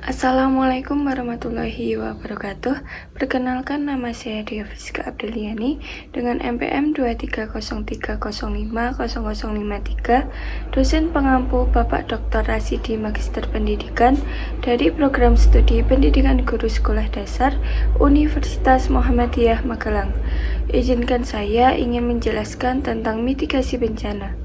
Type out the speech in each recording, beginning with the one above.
Assalamualaikum warahmatullahi wabarakatuh. Perkenalkan, nama saya Dia Fiska Abdeliani dengan NPM 23030500053, dosen pengampu Bapak Dr. Rasidi Magister Pendidikan dari Program Studi Pendidikan Guru Sekolah Dasar Universitas Muhammadiyah Magelang. Izinkan saya ingin menjelaskan tentang mitigasi bencana.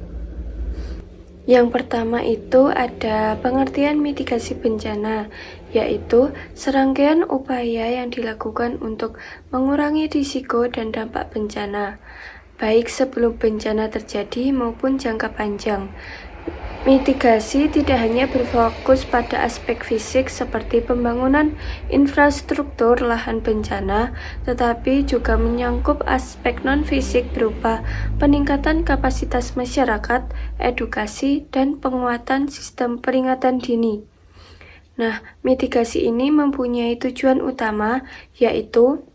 Yang pertama itu ada pengertian mitigasi bencana, yaitu serangkaian upaya yang dilakukan untuk mengurangi risiko dan dampak bencana, baik sebelum bencana terjadi maupun jangka panjang. Mitigasi tidak hanya berfokus pada aspek fisik seperti pembangunan infrastruktur lahan bencana, tetapi juga menyangkut aspek non-fisik berupa peningkatan kapasitas masyarakat, edukasi, dan penguatan sistem peringatan dini. Nah, mitigasi ini mempunyai tujuan utama, yaitu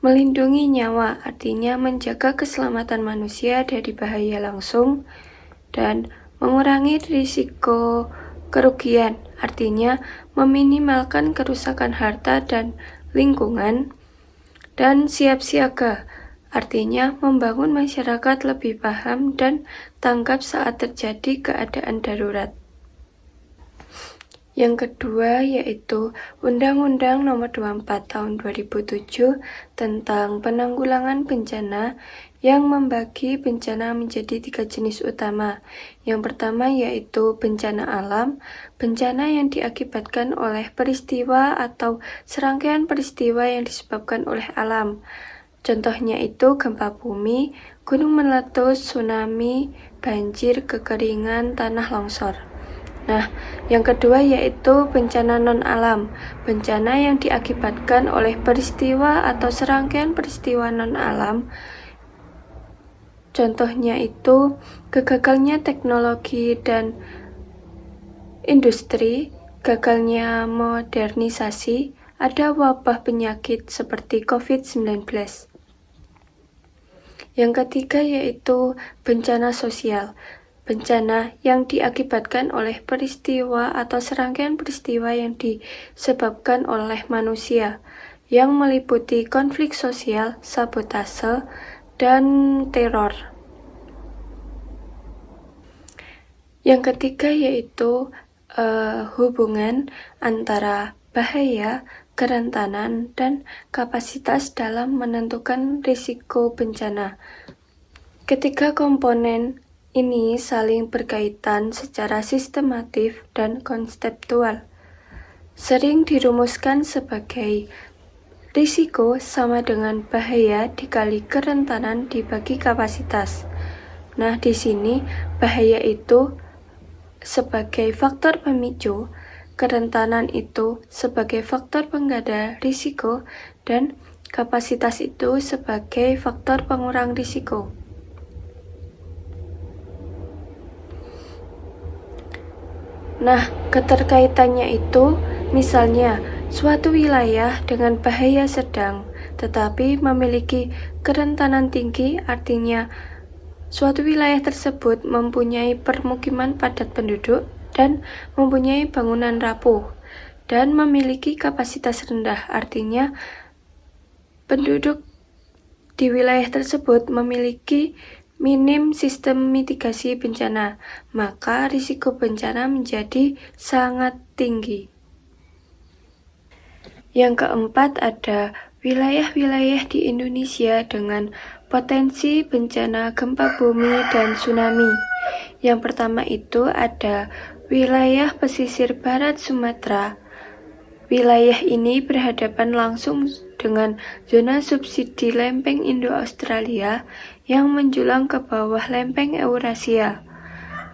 melindungi nyawa, artinya menjaga keselamatan manusia dari bahaya langsung, dan mengurangi risiko kerugian, artinya meminimalkan kerusakan harta dan lingkungan, dan siap siaga, artinya membangun masyarakat lebih paham dan tanggap saat terjadi keadaan darurat. Yang kedua yaitu Undang-Undang Nomor 24 Tahun 2007 tentang Penanggulangan Bencana yang membagi bencana menjadi 3 jenis utama. Yang pertama yaitu bencana alam, bencana yang diakibatkan oleh peristiwa atau serangkaian peristiwa yang disebabkan oleh alam. Contohnya itu gempa bumi, gunung meletus, tsunami, banjir, kekeringan, tanah longsor. Nah, yang kedua yaitu bencana non-alam, bencana yang diakibatkan oleh peristiwa atau serangkaian peristiwa non-alam. Contohnya itu gagalnya teknologi dan industri, gagalnya modernisasi, ada wabah penyakit seperti COVID-19. Yang ketiga yaitu bencana sosial, bencana yang diakibatkan oleh peristiwa atau serangkaian peristiwa yang disebabkan oleh manusia, yang meliputi konflik sosial, sabotase, dan teror. Yang ketiga yaitu hubungan antara bahaya, kerentanan, dan kapasitas dalam menentukan risiko bencana. Ketiga komponen ini saling berkaitan secara sistematif dan konseptual. Sering dirumuskan sebagai risiko sama dengan bahaya dikali kerentanan dibagi kapasitas. Nah, di sini bahaya itu sebagai faktor pemicu, kerentanan itu sebagai faktor pengganda risiko, dan kapasitas itu sebagai faktor pengurang risiko. Nah, keterkaitannya itu misalnya suatu wilayah dengan bahaya sedang tetapi memiliki kerentanan tinggi, artinya suatu wilayah tersebut mempunyai permukiman padat penduduk dan mempunyai bangunan rapuh dan memiliki kapasitas rendah, artinya penduduk di wilayah tersebut memiliki minim sistem mitigasi bencana, maka risiko bencana menjadi sangat tinggi. Yang keempat ada wilayah-wilayah di Indonesia dengan potensi bencana gempa bumi dan tsunami. Yang pertama itu ada wilayah pesisir barat Sumatera. Wilayah ini berhadapan langsung dengan zona subsidi lempeng Indo-Australia yang menjulang ke bawah lempeng Eurasia,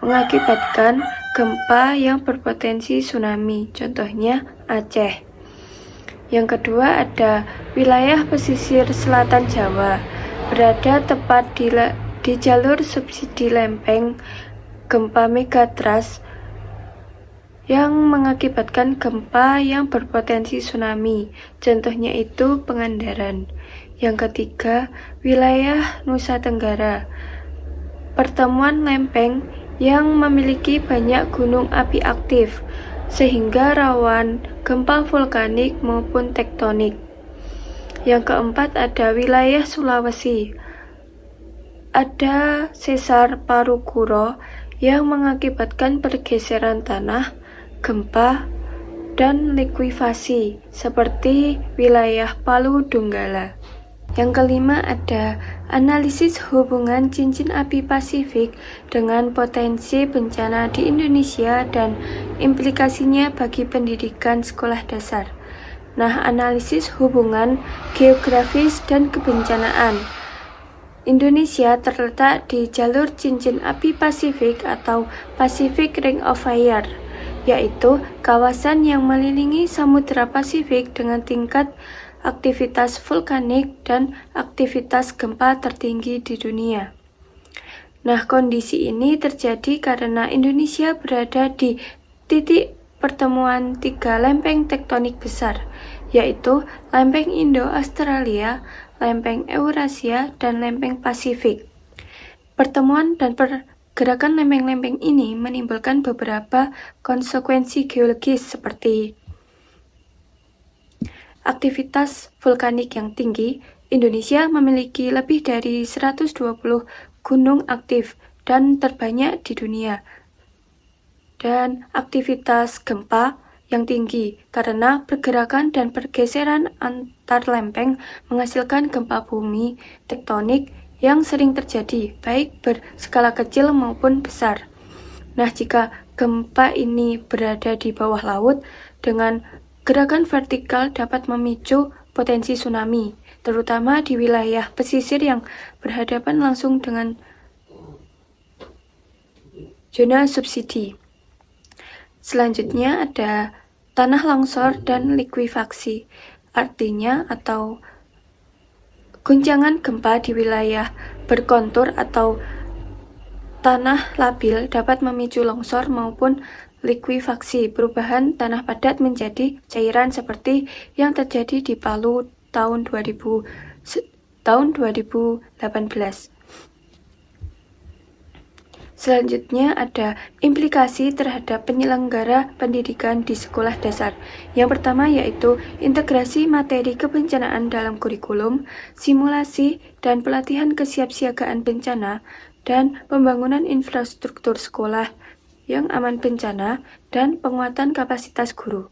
mengakibatkan gempa yang berpotensi tsunami, contohnya Aceh. Yang kedua ada wilayah pesisir selatan Jawa, berada tepat di jalur subsidi lempeng gempa megatrust yang mengakibatkan gempa yang berpotensi tsunami, contohnya itu Pangandaran. Yang ketiga, wilayah Nusa Tenggara, pertemuan lempeng yang memiliki banyak gunung api aktif, sehingga rawan gempa vulkanik maupun tektonik. Yang keempat ada wilayah Sulawesi. Ada sesar paru kuro yang mengakibatkan pergeseran tanah, gempa, dan likuifasi seperti wilayah Palu Donggala. Yang kelima ada analisis hubungan cincin api Pasifik dengan potensi bencana di Indonesia dan implikasinya bagi pendidikan sekolah dasar. Nah, analisis hubungan geografis dan kebencanaan. Indonesia terletak di jalur cincin api Pasifik atau Pacific Ring of Fire, yaitu kawasan yang mengelilingi Samudra Pasifik dengan tingkat aktivitas vulkanik dan aktivitas gempa tertinggi di dunia. Nah, kondisi ini terjadi karena Indonesia berada di titik pertemuan 3 lempeng tektonik besar, yaitu lempeng Indo-Australia, lempeng Eurasia, dan lempeng Pasifik. Pertemuan dan pergerakan lempeng-lempeng ini menimbulkan beberapa konsekuensi geologis seperti aktivitas vulkanik yang tinggi. Indonesia memiliki lebih dari 120 gunung aktif dan terbanyak di dunia. Dan aktivitas gempa yang tinggi karena pergerakan dan pergeseran antar lempeng menghasilkan gempa bumi tektonik yang sering terjadi, baik berskala kecil maupun besar. Nah, jika gempa ini berada di bawah laut, dengan gerakan vertikal dapat memicu potensi tsunami, terutama di wilayah pesisir yang berhadapan langsung dengan zona subsidi. Selanjutnya ada tanah longsor dan likuifaksi, artinya atau guncangan gempa di wilayah berkontur atau tanah labil dapat memicu longsor maupun likuifaksi, perubahan tanah padat menjadi cairan seperti yang terjadi di Palu tahun 2018. Selanjutnya ada implikasi terhadap penyelenggara pendidikan di sekolah dasar. Yang pertama yaitu integrasi materi kebencanaan dalam kurikulum, simulasi dan pelatihan kesiapsiagaan bencana, dan pembangunan infrastruktur sekolah yang aman bencana, dan penguatan kapasitas guru.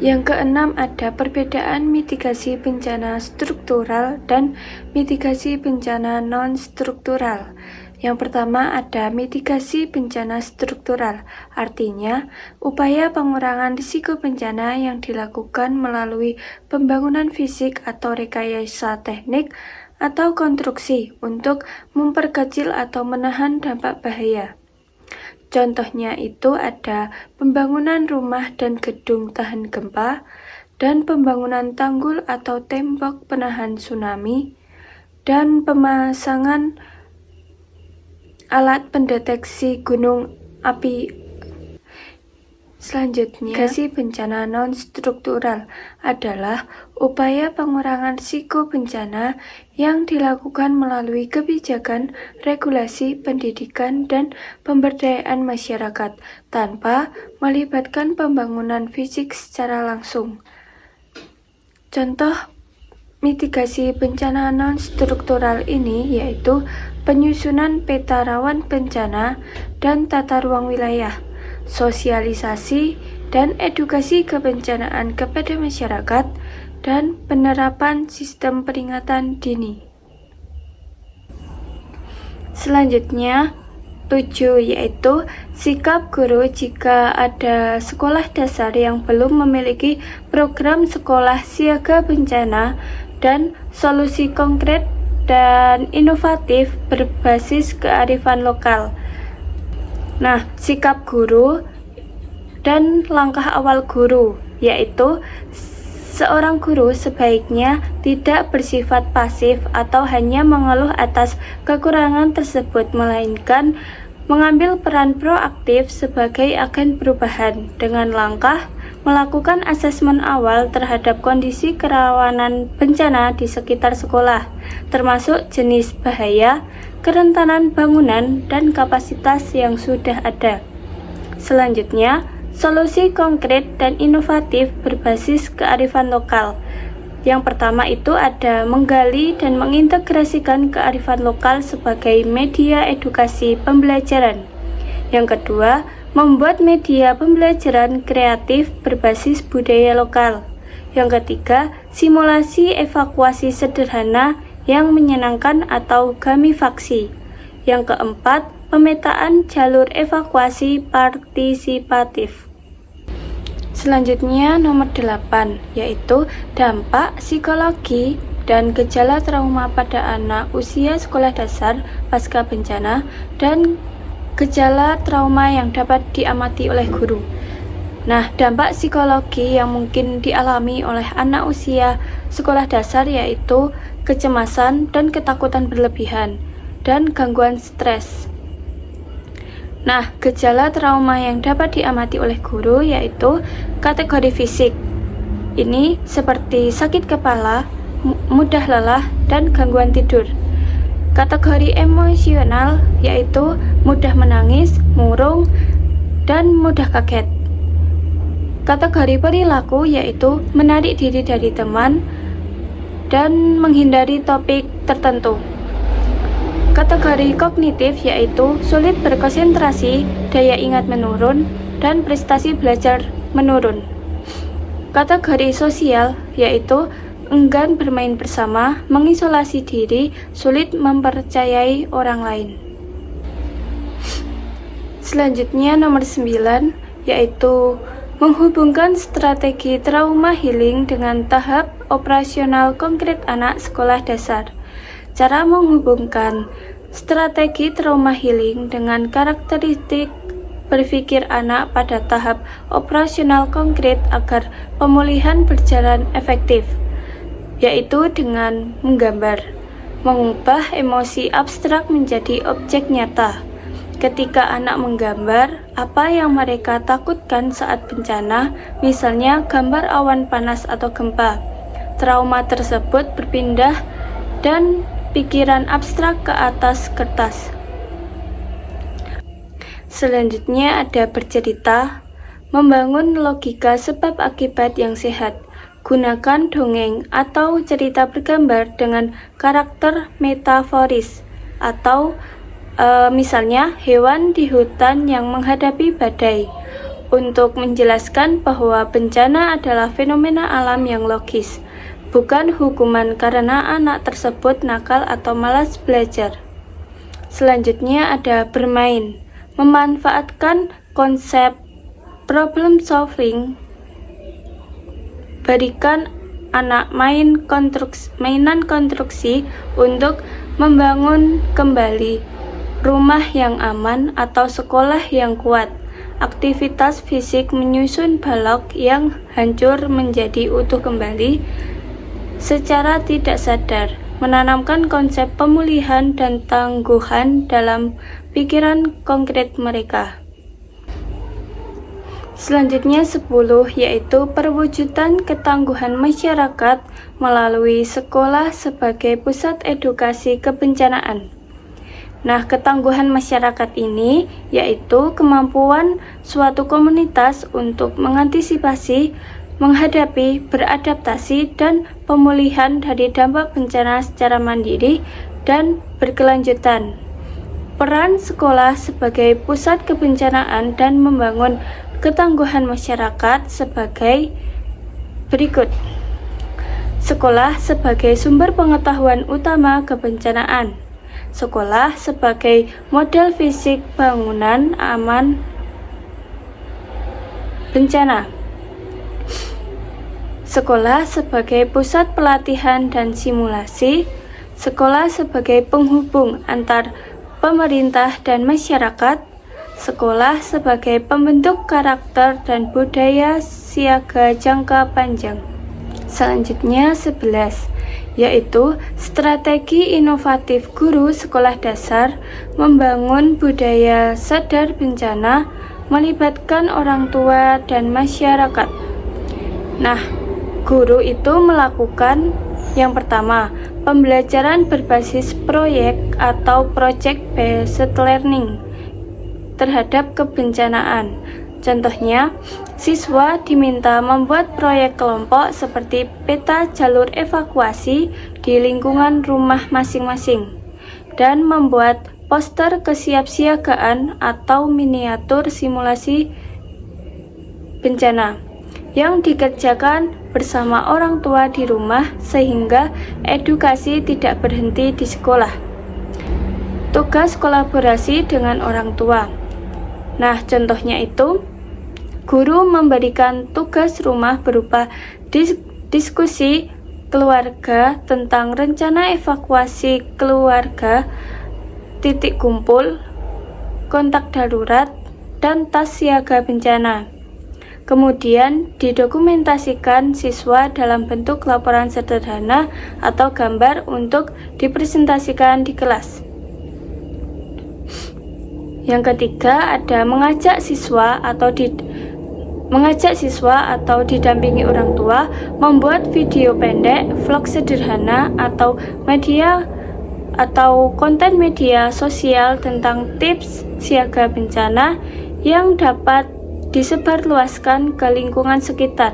Yang keenam ada perbedaan mitigasi bencana struktural dan mitigasi bencana non-struktural. Yang pertama ada mitigasi bencana struktural, artinya upaya pengurangan risiko bencana yang dilakukan melalui pembangunan fisik atau rekayasa teknik atau konstruksi untuk memperkecil atau menahan dampak bahaya. Contohnya itu ada pembangunan rumah dan gedung tahan gempa, dan pembangunan tanggul atau tembok penahan tsunami, dan pemasangan alat pendeteksi gunung api. Selanjutnya, mitigasi bencana non-struktural adalah upaya pengurangan risiko bencana yang dilakukan melalui kebijakan, regulasi, pendidikan, dan pemberdayaan masyarakat tanpa melibatkan pembangunan fisik secara langsung. Contoh mitigasi bencana non-struktural ini yaitu penyusunan peta rawan bencana dan tata ruang wilayah, sosialisasi dan edukasi kebencanaan kepada masyarakat, dan penerapan sistem peringatan dini. Selanjutnya, 7 yaitu sikap guru jika ada sekolah dasar yang belum memiliki program sekolah siaga bencana dan solusi konkret dan inovatif berbasis kearifan lokal. Nah, sikap guru dan langkah awal guru yaitu seorang guru sebaiknya tidak bersifat pasif atau hanya mengeluh atas kekurangan tersebut, melainkan mengambil peran proaktif sebagai agen perubahan dengan langkah melakukan asesmen awal terhadap kondisi kerawanan bencana di sekitar sekolah, termasuk jenis bahaya, kerentanan bangunan, dan kapasitas yang sudah ada. Selanjutnya, solusi konkret dan inovatif berbasis kearifan lokal. Yang pertama itu ada menggali dan mengintegrasikan kearifan lokal sebagai media edukasi pembelajaran. Yang kedua, membuat media pembelajaran kreatif berbasis budaya lokal. Yang ketiga, simulasi evakuasi sederhana yang menyenangkan atau gamifaksi. Yang keempat, pemetaan jalur evakuasi partisipatif. Selanjutnya nomor 8, yaitu dampak psikologi dan gejala trauma pada anak usia sekolah dasar pasca bencana dan gejala trauma yang dapat diamati oleh guru. Nah, dampak psikologi yang mungkin dialami oleh anak usia sekolah dasar yaitu kecemasan dan ketakutan berlebihan dan gangguan stres. Nah, gejala trauma yang dapat diamati oleh guru yaitu kategori fisik. Ini seperti sakit kepala, mudah lelah, dan gangguan tidur. Kategori emosional yaitu mudah menangis, murung, dan mudah kaget. Kategori perilaku yaitu menarik diri dari teman dan menghindari topik tertentu. Kategori kognitif yaitu sulit berkonsentrasi, daya ingat menurun, dan prestasi belajar menurun. Kategori sosial yaitu enggan bermain bersama, mengisolasi diri, sulit mempercayai orang lain. Selanjutnya nomor 9 yaitu menghubungkan strategi trauma healing dengan tahap operasional konkret anak sekolah dasar. Cara menghubungkan strategi trauma healing dengan karakteristik berpikir anak pada tahap operasional konkret agar pemulihan berjalan efektif, yaitu dengan menggambar, mengubah emosi abstrak menjadi objek nyata. Ketika anak menggambar apa yang mereka takutkan saat bencana, misalnya gambar awan panas atau gempa, trauma tersebut berpindah dan pikiran abstrak ke atas kertas. Selanjutnya ada bercerita, membangun logika sebab akibat yang sehat. Gunakan dongeng atau cerita bergambar dengan karakter metaforis atau misalnya hewan di hutan yang menghadapi badai untuk menjelaskan bahwa bencana adalah fenomena alam yang logis, bukan hukuman karena anak tersebut nakal atau malas belajar. Selanjutnya ada bermain, memanfaatkan konsep problem solving. Berikan anak mainan konstruksi untuk membangun kembali rumah yang aman atau sekolah yang kuat. Aktivitas fisik menyusun balok yang hancur menjadi utuh kembali secara tidak sadar, menanamkan konsep pemulihan dan tangguhan dalam pikiran konkret mereka. Selanjutnya 10 yaitu perwujudan ketangguhan masyarakat melalui sekolah sebagai pusat edukasi kebencanaan. Nah, ketangguhan masyarakat ini yaitu kemampuan suatu komunitas untuk mengantisipasi, menghadapi, beradaptasi, dan pemulihan dari dampak bencana secara mandiri dan berkelanjutan. Peran sekolah sebagai pusat kebencanaan dan membangun ketangguhan masyarakat sebagai berikut. Sekolah sebagai sumber pengetahuan utama kebencanaan. Sekolah sebagai model fisik bangunan aman bencana. Sekolah sebagai pusat pelatihan dan simulasi. Sekolah sebagai penghubung antar pemerintah dan masyarakat. Sekolah sebagai pembentuk karakter dan budaya siaga jangka panjang. Selanjutnya 11, yaitu strategi inovatif guru sekolah dasar membangun budaya sadar bencana, melibatkan orang tua dan masyarakat. Nah, guru itu melakukan Yang pertama, pembelajaran berbasis proyek atau project based learning terhadap kebencanaan. Contohnya, siswa diminta membuat proyek kelompok seperti peta jalur evakuasi di lingkungan rumah masing-masing dan membuat poster kesiapsiagaan atau miniatur simulasi bencana yang dikerjakan bersama orang tua di rumah sehingga edukasi tidak berhenti di sekolah. Tugas kolaborasi dengan orang tua. Nah, contohnya itu guru memberikan tugas rumah berupa diskusi keluarga tentang rencana evakuasi keluarga, titik kumpul, kontak darurat, dan tas siaga bencana. Kemudian didokumentasikan siswa dalam bentuk laporan sederhana atau gambar untuk dipresentasikan di kelas. Yang ketiga ada mengajak siswa atau didampingi orang tua membuat video pendek, vlog sederhana atau konten media sosial tentang tips siaga bencana yang dapat disebarluaskan ke lingkungan sekitar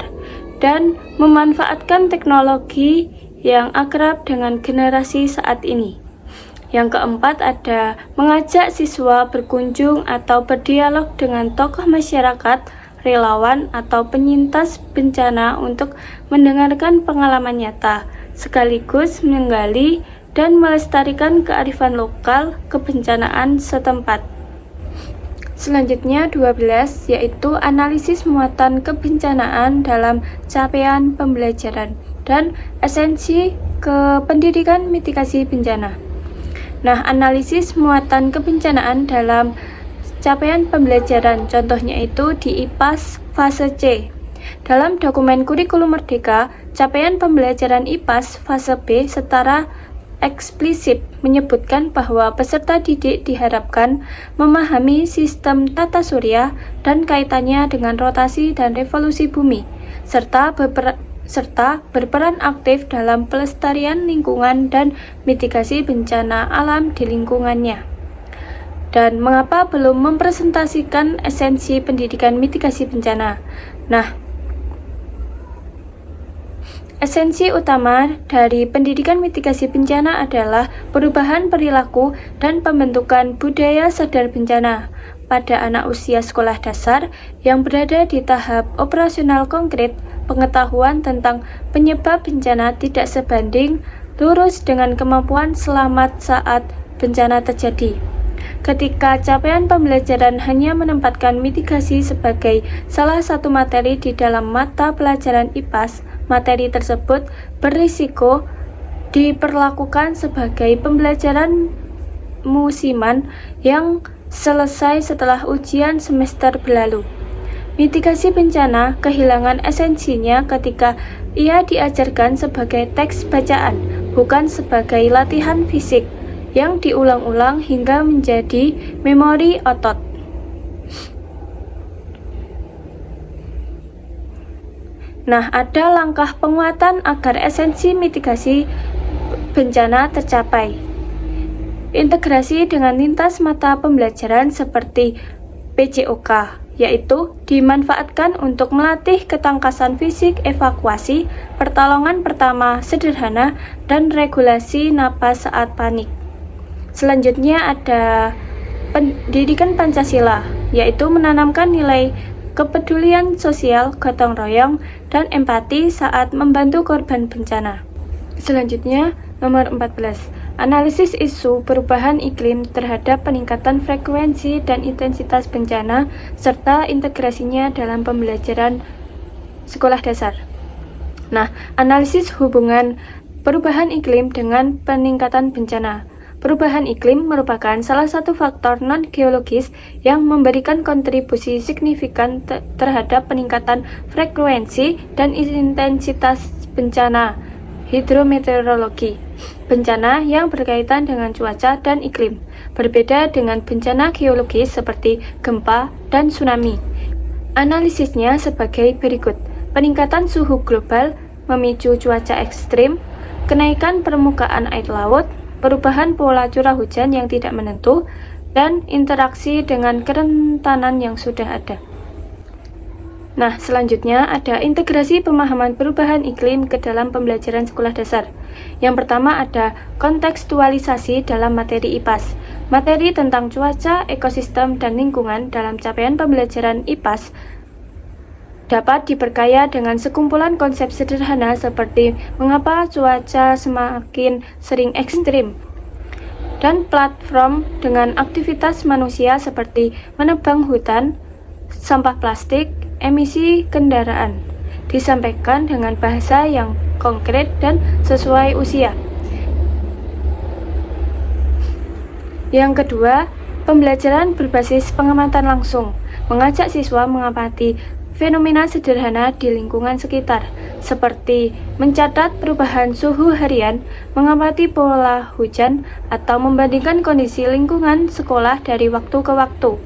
dan memanfaatkan teknologi yang akrab dengan generasi saat ini. Yang keempat ada mengajak siswa berkunjung atau berdialog dengan tokoh masyarakat, relawan, atau penyintas bencana untuk mendengarkan pengalaman nyata, sekaligus menggali dan melestarikan kearifan lokal kebencanaan setempat. Selanjutnya 12 yaitu analisis muatan kebencanaan dalam capaian pembelajaran dan esensi kependidikan mitigasi bencana. Nah, analisis muatan kebencanaan dalam capaian pembelajaran contohnya itu di IPAS fase C. Dalam dokumen kurikulum merdeka, capaian pembelajaran IPAS fase B secara eksplisit menyebutkan bahwa peserta didik diharapkan memahami sistem tata surya dan kaitannya dengan rotasi dan revolusi bumi, serta berperan aktif dalam pelestarian lingkungan dan mitigasi bencana alam di lingkungannya. Dan mengapa belum mempresentasikan esensi pendidikan mitigasi bencana? Nah, esensi utama dari pendidikan mitigasi bencana adalah perubahan perilaku dan pembentukan budaya sadar bencana pada anak usia sekolah dasar yang berada di tahap operasional konkret. Pengetahuan tentang penyebab bencana tidak sebanding lurus dengan kemampuan selamat saat bencana terjadi. Ketika capaian pembelajaran hanya menempatkan mitigasi sebagai salah satu materi di dalam mata pelajaran IPAS, materi tersebut berisiko diperlakukan sebagai pembelajaran musiman yang selesai setelah ujian semester berlalu. Mitigasi bencana kehilangan esensinya ketika ia diajarkan sebagai teks bacaan, bukan sebagai latihan fisik yang diulang-ulang hingga menjadi memori otot. Nah, ada langkah penguatan agar esensi mitigasi bencana tercapai. Integrasi dengan lintas mata pembelajaran seperti PJOK, yaitu dimanfaatkan untuk melatih ketangkasan fisik evakuasi, pertolongan pertama sederhana, dan regulasi napas saat panik. Selanjutnya ada pendidikan Pancasila, yaitu menanamkan nilai kepedulian sosial, gotong royong, dan empati saat membantu korban bencana. Selanjutnya, nomor 14. Analisis isu perubahan iklim terhadap peningkatan frekuensi dan intensitas bencana, serta integrasinya dalam pembelajaran sekolah dasar. Nah, analisis hubungan perubahan iklim dengan peningkatan bencana. Perubahan iklim merupakan salah satu faktor non-geologis yang memberikan kontribusi signifikan terhadap peningkatan frekuensi dan intensitas bencana hidrometeorologi. Bencana yang berkaitan dengan cuaca dan iklim, berbeda dengan bencana geologis seperti gempa dan tsunami. Analisisnya sebagai berikut. Peningkatan suhu global memicu cuaca ekstrim, kenaikan permukaan air laut, perubahan pola curah hujan yang tidak menentu, dan interaksi dengan kerentanan yang sudah ada. Nah, selanjutnya ada integrasi pemahaman perubahan iklim ke dalam pembelajaran sekolah dasar. Yang pertama ada kontekstualisasi dalam materi IPAS. Materi tentang cuaca, ekosistem, dan lingkungan dalam capaian pembelajaran IPAS dapat diperkaya dengan sekumpulan konsep sederhana seperti mengapa cuaca semakin sering ekstrim, dan platform dengan aktivitas manusia seperti menebang hutan, sampah plastik, emisi kendaraan, disampaikan dengan bahasa yang konkret dan sesuai usia. Yang kedua, pembelajaran berbasis pengamatan langsung, mengajak siswa mengamati fenomena sederhana di lingkungan sekitar, seperti mencatat perubahan suhu harian, mengamati pola hujan, atau membandingkan kondisi lingkungan sekolah dari waktu ke waktu.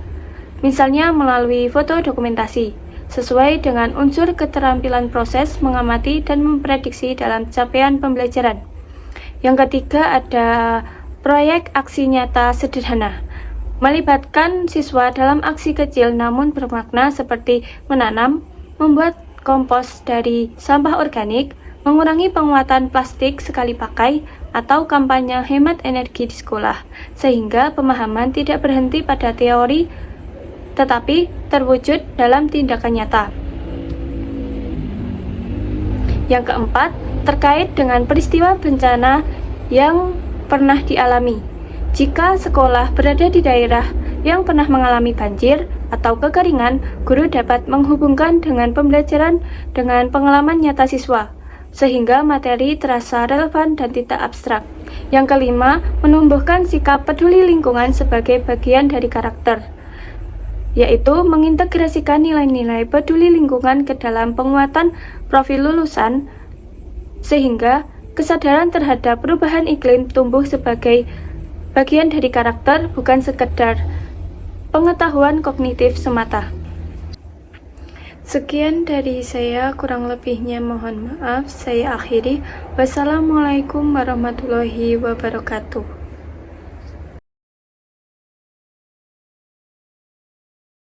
Misalnya melalui foto dokumentasi, sesuai dengan unsur keterampilan proses mengamati dan memprediksi dalam capaian pembelajaran. Yang ketiga ada proyek aksi nyata sederhana, melibatkan siswa dalam aksi kecil namun bermakna seperti menanam, membuat kompos dari sampah organik, mengurangi penguatan plastik sekali pakai, atau kampanye hemat energi di sekolah, sehingga pemahaman tidak berhenti pada teori tetapi terwujud dalam tindakan nyata. Yang keempat, terkait dengan peristiwa bencana yang pernah dialami. Jika sekolah berada di daerah yang pernah mengalami banjir atau kekeringan, guru dapat menghubungkan dengan pembelajaran dengan pengalaman nyata siswa, sehingga materi terasa relevan dan tidak abstrak. Yang kelima, menumbuhkan sikap peduli lingkungan sebagai bagian dari karakter, yaitu mengintegrasikan nilai-nilai peduli lingkungan ke dalam penguatan profil lulusan, sehingga kesadaran terhadap perubahan iklim tumbuh sebagai bagian dari karakter, bukan sekedar pengetahuan kognitif semata. Sekian dari saya, kurang lebihnya mohon maaf. Saya akhiri. Wassalamualaikum warahmatullahi wabarakatuh.